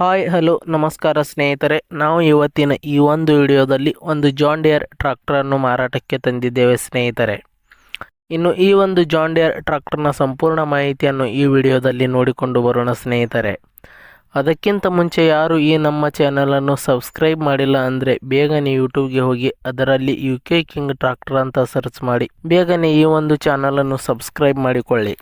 Hi hello ನಮಸ್ಕಾರ ಸ್ನೇಹಿತರೆ, ನಾವು ಇವತ್ತಿನ ಈ ಒಂದು ವಿಡಿಯೋದಲ್ಲಿ ಒಂದು ಜಾನ್ ಡಿಯರ್ ಟ್ರಾಕ್ಟರನ್ನು ಮಾರಾಟಕ್ಕೆ ತಂದಿದ್ದೇವೆ ಸ್ನೇಹಿತರೆ. ಇನ್ನು ಈ ಒಂದು ಜಾನ್ ಡಿಯರ್ ಟ್ರಾಕ್ಟರ್ನ ಸಂಪೂರ್ಣ ಮಾಹಿತಿಯನ್ನು ಈ ವಿಡಿಯೋದಲ್ಲಿ ನೋಡಿಕೊಂಡು ಬರೋಣ ಸ್ನೇಹಿತರೆ. ಅದಕ್ಕಿಂತ ಮುಂಚೆ ಯಾರು ಈ ನಮ್ಮ ಚಾನಲನ್ನು ಸಬ್ಸ್ಕ್ರೈಬ್ ಮಾಡಿಲ್ಲ ಅಂದರೆ ಬೇಗನೆ ಯೂಟ್ಯೂಬ್ಗೆ ಹೋಗಿ ಅದರಲ್ಲಿ UK ಕಿಂಗ್ ಟ್ರಾಕ್ಟರ್ ಅಂತ ಸರ್ಚ್ ಮಾಡಿ ಬೇಗನೆ ಈ ಒಂದು ಚಾನಲನ್ನು ಸಬ್ಸ್ಕ್ರೈಬ್ ಮಾಡಿಕೊಳ್ಳಿ.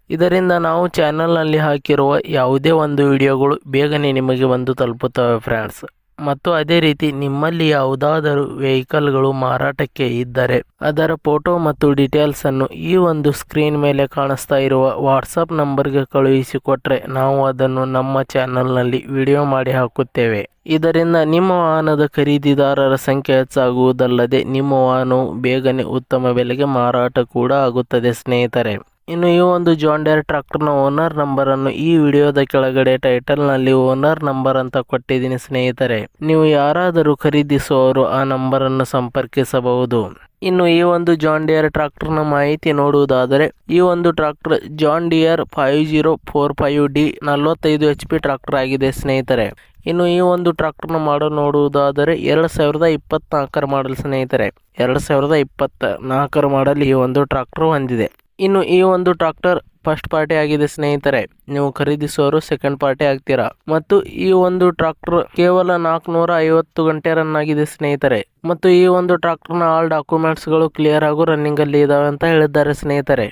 ಇದರಿಂದ ನಾವು ಚಾನಲ್ನಲ್ಲಿ ಹಾಕಿರುವ ಯಾವುದೇ ಒಂದು ವಿಡಿಯೋಗಳು ಬೇಗನೆ ನಿಮಗೆ ಬಂದು ತಲುಪುತ್ತವೆ ಫ್ರೆಂಡ್ಸ್. ಮತ್ತು ಅದೇ ರೀತಿ ನಿಮ್ಮಲ್ಲಿ ಯಾವುದಾದರೂ ವೆಹಿಕಲ್ಗಳು ಮಾರಾಟಕ್ಕೆ ಇದ್ದರೆ ಅದರ ಫೋಟೋ ಮತ್ತು ಡೀಟೇಲ್ಸನ್ನು ಈ ಒಂದು ಸ್ಕ್ರೀನ್ ಮೇಲೆ ಕಾಣಿಸ್ತಾ ಇರುವ ವಾಟ್ಸಪ್ ನಂಬರ್ಗೆ ಕಳುಹಿಸಿಕೊಟ್ರೆ ನಾವು ಅದನ್ನು ನಮ್ಮ ಚಾನಲ್ನಲ್ಲಿ ವಿಡಿಯೋ ಮಾಡಿ ಹಾಕುತ್ತೇವೆ. ಇದರಿಂದ ನಿಮ್ಮ ವಾಹನದ ಖರೀದಿದಾರರ ಸಂಖ್ಯೆ ಹೆಚ್ಚಾಗುವುದಲ್ಲದೆ ನಿಮ್ಮ ವಾಹನವು ಬೇಗನೆ ಉತ್ತಮ ಬೆಲೆಗೆ ಮಾರಾಟ ಕೂಡ ಆಗುತ್ತದೆ ಸ್ನೇಹಿತರೆ. ಇನ್ನು ಈ ಒಂದು ಜಾನ್ ಡಿಯರ್ ಟ್ರಾಕ್ಟರ್ನ ಓನರ್ ನಂಬರನ್ನು ಈ ವಿಡಿಯೋದ ಕೆಳಗಡೆ ಟೈಟಲ್ನಲ್ಲಿ ಓನರ್ ನಂಬರ್ ಅಂತ ಕೊಟ್ಟಿದ್ದೀನಿ ಸ್ನೇಹಿತರೆ. ನೀವು ಯಾರಾದರೂ ಖರೀದಿಸುವವರು ಆ ನಂಬರನ್ನು ಸಂಪರ್ಕಿಸಬಹುದು. ಇನ್ನು ಈ ಒಂದು ಜಾನ್ ಡಿಯರ್ ಟ್ರಾಕ್ಟರ್ನ ಮಾಹಿತಿ ನೋಡುವುದಾದರೆ ಈ ಒಂದು tractor John Deere 5045D 45 HP tractor ಆಗಿದೆ ಸ್ನೇಹಿತರೆ. ಇನ್ನು ಈ ಒಂದು ಟ್ರಾಕ್ಟರ್ನ ಮಾಡಲ್ ನೋಡುವುದಾದರೆ 2024 ಮಾಡಲ್ ಸ್ನೇಹಿತರೆ. 2024 ಮಾಡಲ್ ಈ ಒಂದು ಟ್ರಾಕ್ಟರ್ ಹೊಂದಿದೆ. ಇನ್ನು ಈ ಒಂದು ಟ್ರಾಕ್ಟರ್ ಫಸ್ಟ್ ಪಾರ್ಟಿ ಆಗಿದೆ ಸ್ನೇಹಿತರೆ. ನೀವು ಖರೀದಿಸುವವರು ಸೆಕೆಂಡ್ ಪಾರ್ಟಿ ಆಗ್ತೀರಾ. ಮತ್ತು ಈ ಒಂದು ಟ್ರಾಕ್ಟರ್ ಕೇವಲ 450 ಗಂಟೆ ರನ್ ಆಗಿದೆ ಸ್ನೇಹಿತರೆ. ಮತ್ತು ಈ ಒಂದು ಟ್ರಾಕ್ಟರ್ನ ಆಲ್ ಡಾಕ್ಯುಮೆಂಟ್ಸ್ಗಳು ಕ್ಲಿಯರ್ ಹಾಗೂ ರನ್ನಿಂಗ್ ಅಲ್ಲಿ ಇದಾವೆ ಅಂತ ಹೇಳಿದ್ದಾರೆ ಸ್ನೇಹಿತರೆ.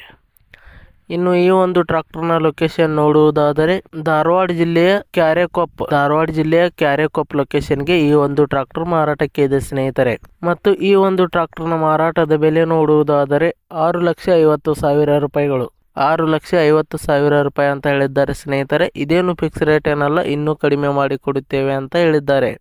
ಇನ್ನು ಈ ಒಂದು ಟ್ರಾಕ್ಟರ್ನ ಲೊಕೇಶನ್ ನೋಡುವುದಾದರೆ ಧಾರವಾಡ ಜಿಲ್ಲೆಯ ಕ್ಯಾರೆಕೊಪ್ಪ ಲೊಕೇಶನ್ಗೆ ಈ ಒಂದು ಟ್ರಾಕ್ಟರ್ ಮಾರಾಟಕ್ಕೆ ಇದೆ ಸ್ನೇಹಿತರೆ. ಮತ್ತು ಈ ಒಂದು ಟ್ರಾಕ್ಟರ್ನ ಮಾರಾಟದ ಬೆಲೆ ನೋಡುವುದಾದರೆ 6,50,000 ರೂಪಾಯಿಗಳು. 6,50,000 ರೂಪಾಯಿ ಅಂತ ಹೇಳಿದ್ದಾರೆ ಸ್ನೇಹಿತರೆ. ಇದೇನು ಫಿಕ್ಸ್ ರೇಟ್ ಏನಲ್ಲ, ಇನ್ನೂ ಕಡಿಮೆ ಮಾಡಿ ಕೊಡುತ್ತೇವೆ ಅಂತ ಹೇಳಿದ್ದಾರೆ.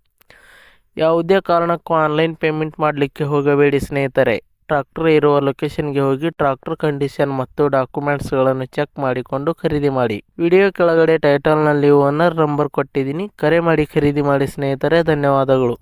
ಯಾವುದೇ ಕಾರಣಕ್ಕೂ ಆನ್ಲೈನ್ ಪೇಮೆಂಟ್ ಮಾಡಲಿಕ್ಕೆ ಹೋಗಬೇಡಿ ಸ್ನೇಹಿತರೆ. ಟ್ರಾಕ್ಟರ್ ಇರುವ ಲೊಕೇಶನ್ಗೆ ಹೋಗಿ ಟ್ರಾಕ್ಟರ್ ಕಂಡೀಷನ್ ಮತ್ತು ಡಾಕ್ಯುಮೆಂಟ್ಸ್ಗಳನ್ನು ಚೆಕ್ ಮಾಡಿಕೊಂಡು ಖರೀದಿ ಮಾಡಿ. ವಿಡಿಯೋ ಕೆಳಗಡೆ ಟೈಟಲ್ನಲ್ಲಿ ಓನರ್ ನಂಬರ್ ಕೊಟ್ಟಿದ್ದೀನಿ, ಕರೆ ಮಾಡಿ ಖರೀದಿ ಮಾಡಿ ಸ್ನೇಹಿತರೆ. ಧನ್ಯವಾದಗಳು.